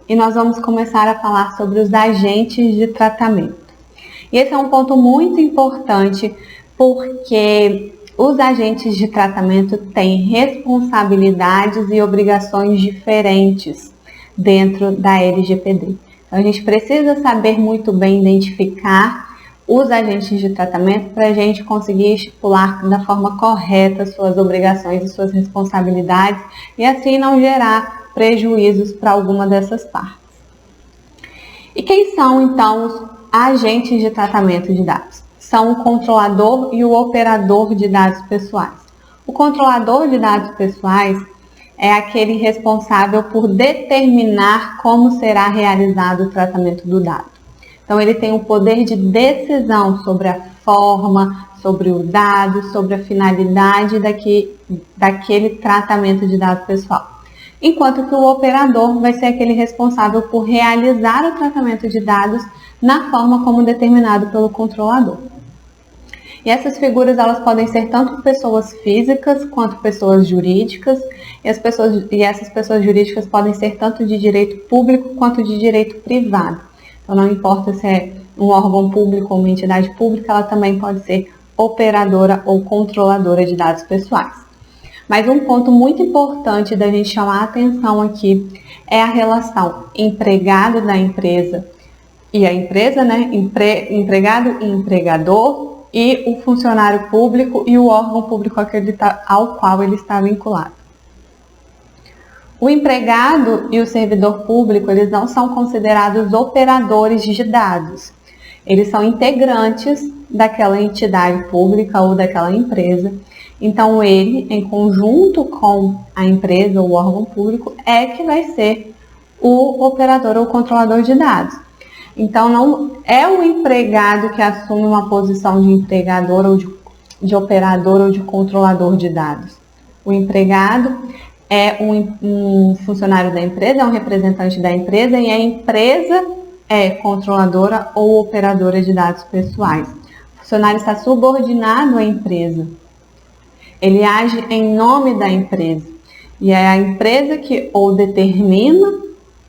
e nós vamos começar a falar sobre os agentes de tratamento. E esse é um ponto muito importante porque os agentes de tratamento têm responsabilidades e obrigações diferentes dentro da LGPD. Então, a gente precisa saber muito bem identificar os agentes de tratamento para a gente conseguir estipular da forma correta suas obrigações e suas responsabilidades e assim não gerar prejuízos para alguma dessas partes. E quem são, então, os agentes de tratamento de dados? São o controlador e o operador de dados pessoais. O controlador de dados pessoais é aquele responsável por determinar como será realizado o tratamento do dado. Então, ele tem o poder de decisão sobre a forma, sobre o dado, sobre a finalidade daquele tratamento de dado pessoal. Enquanto que o operador vai ser aquele responsável por realizar o tratamento de dados na forma como determinado pelo controlador. E essas figuras elas podem ser tanto pessoas físicas quanto pessoas jurídicas, e essas pessoas jurídicas podem ser tanto de direito público quanto de direito privado. Então, não importa se é um órgão público ou uma entidade pública, ela também pode ser operadora ou controladora de dados pessoais. Mas um ponto muito importante da gente chamar a atenção aqui é a relação empregado da empresa e a empresa, né? Empregado e empregador e o funcionário público e o órgão público ao qual ele está vinculado. O empregado e o servidor público, eles não são considerados operadores de dados. Eles são integrantes daquela entidade pública ou daquela empresa. Então, ele, em conjunto com a empresa ou o órgão público, é que vai ser o operador ou controlador de dados. Então, não é o empregado que assume uma posição de empregador ou de operador ou de controlador de dados. O empregado é um funcionário da empresa, é um representante da empresa e a empresa é controladora ou operadora de dados pessoais. O funcionário está subordinado à empresa. Ele age em nome da empresa. E é a empresa que ou determina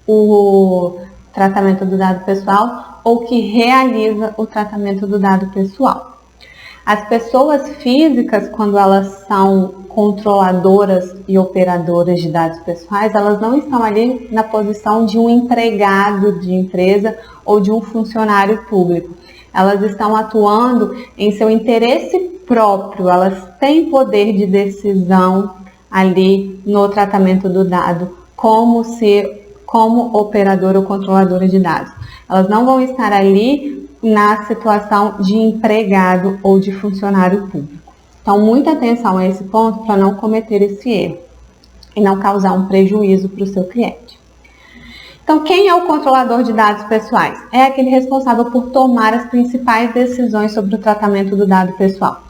o tratamento do dado pessoal ou que realiza o tratamento do dado pessoal. As pessoas físicas, quando elas são controladoras e operadoras de dados pessoais, elas não estão ali na posição de um empregado de empresa ou de um funcionário público. Elas estão atuando em seu interesse próprio, elas têm poder de decisão ali no tratamento do dado, como operadora ou controladora de dados. Elas não vão estar ali na situação de empregado ou de funcionário público. Então, muita atenção a esse ponto para não cometer esse erro e não causar um prejuízo para o seu cliente. Então, quem é o controlador de dados pessoais? É aquele responsável por tomar as principais decisões sobre o tratamento do dado pessoal.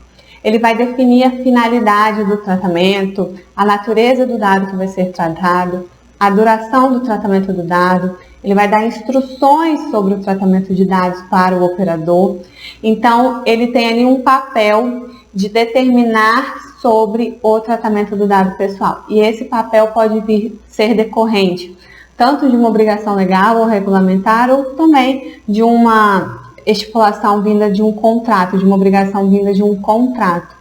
Ele vai definir a finalidade do tratamento, a natureza do dado que vai ser tratado, a duração do tratamento do dado. Ele vai dar instruções sobre o tratamento de dados para o operador. Então, ele tem ali um papel de determinar sobre o tratamento do dado pessoal. E esse papel pode vir ser decorrente tanto de uma obrigação legal ou regulamentar, ou também de uma estipulação vinda de um contrato, de uma obrigação vinda de um contrato.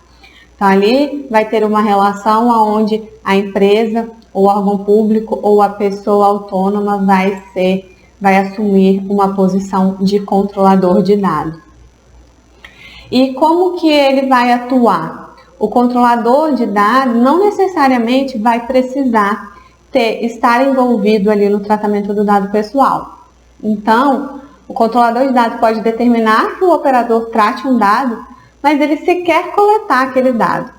Então, ali vai ter uma relação onde a empresa, o órgão público ou a pessoa autônoma vai assumir uma posição de controlador de dados. E como que ele vai atuar? O controlador de dados não necessariamente vai precisar estar envolvido ali no tratamento do dado pessoal. Então, o controlador de dados pode determinar que o operador trate um dado, mas ele sequer coletar aquele dado.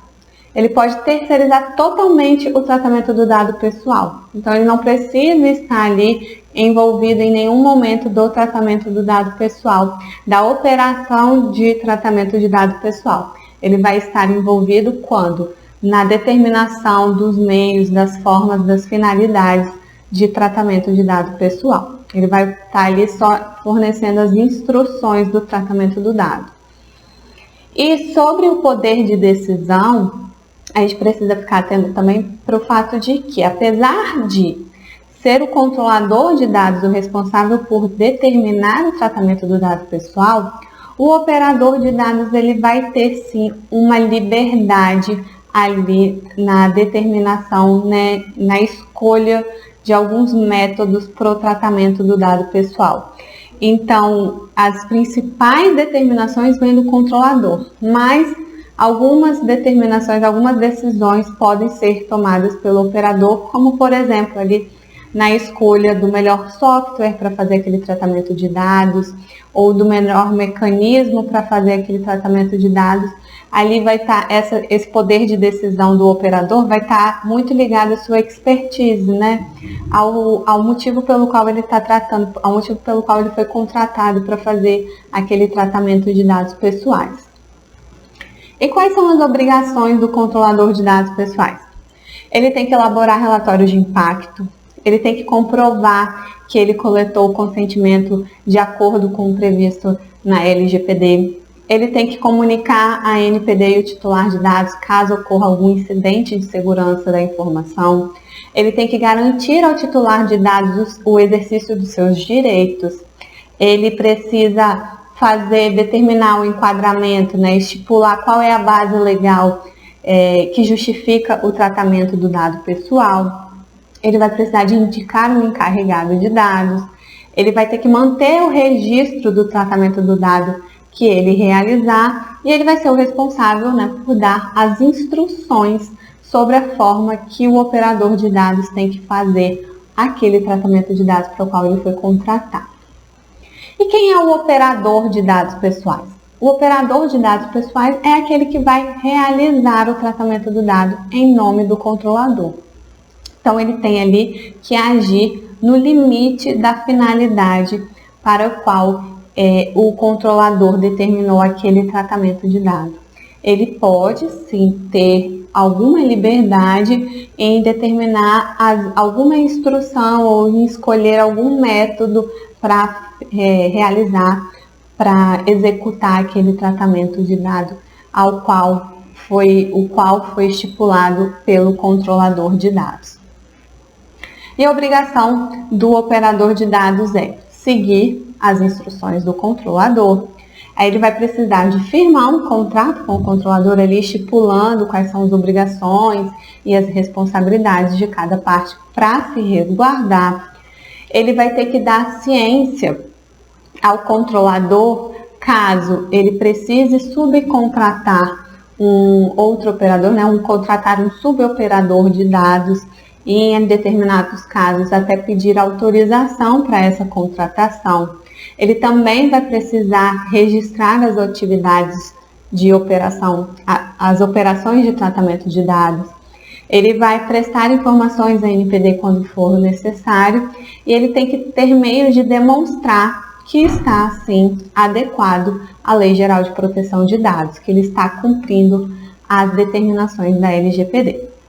Ele pode terceirizar totalmente o tratamento do dado pessoal. Então, ele não precisa estar ali envolvido em nenhum momento do tratamento do dado pessoal, da operação de tratamento de dado pessoal. Ele vai estar envolvido quando? Na determinação dos meios, das formas, das finalidades de tratamento de dado pessoal. Ele vai estar ali só fornecendo as instruções do tratamento do dado. E sobre o poder de decisão, a gente precisa ficar atento também para o fato de que, apesar de ser o controlador de dados o responsável por determinar o tratamento do dado pessoal, o operador de dados ele vai ter sim uma liberdade ali na determinação, né, na escolha de alguns métodos para o tratamento do dado pessoal. Então, as principais determinações vêm do controlador, mas algumas determinações, algumas decisões podem ser tomadas pelo operador, como por exemplo ali na escolha do melhor software para fazer aquele tratamento de dados ou do melhor mecanismo para fazer aquele tratamento de dados. Ali vai estar esse poder de decisão do operador vai estar muito ligado à sua expertise, né? Ao motivo pelo qual ele está tratando, ao motivo pelo qual ele foi contratado para fazer aquele tratamento de dados pessoais. E quais são as obrigações do controlador de dados pessoais? Ele tem que elaborar relatórios de impacto, ele tem que comprovar que ele coletou o consentimento de acordo com o previsto na LGPD, ele tem que comunicar a ANPD e o titular de dados caso ocorra algum incidente de segurança da informação, ele tem que garantir ao titular de dados o exercício dos seus direitos, ele precisa determinar o enquadramento, né, estipular qual é a base legal que justifica o tratamento do dado pessoal, ele vai precisar de indicar um encarregado de dados, ele vai ter que manter o registro do tratamento do dado que ele realizar e ele vai ser o responsável, né, por dar as instruções sobre a forma que o operador de dados tem que fazer aquele tratamento de dados para o qual ele foi contratado. E quem é o operador de dados pessoais? O operador de dados pessoais é aquele que vai realizar o tratamento do dado em nome do controlador. Então, ele tem ali que agir no limite da finalidade para o qual o controlador determinou aquele tratamento de dados. Ele pode, sim, ter alguma liberdade em determinar alguma instrução ou em escolher algum método para realizar, para executar aquele tratamento de dados o qual foi estipulado pelo controlador de dados. E a obrigação do operador de dados é seguir as instruções do controlador. Aí ele vai precisar de firmar um contrato com o controlador ali, estipulando quais são as obrigações e as responsabilidades de cada parte para se resguardar. Ele vai ter que dar ciência ao controlador caso ele precise subcontratar um outro operador, né, contratar um suboperador de dados e em determinados casos até pedir autorização para essa contratação. Ele também vai precisar registrar as atividades de operação, as operações de tratamento de dados. Ele vai prestar informações à ANPD quando for necessário e ele tem que ter meios de demonstrar que está, sim, adequado à Lei Geral de Proteção de Dados, que ele está cumprindo as determinações da LGPD.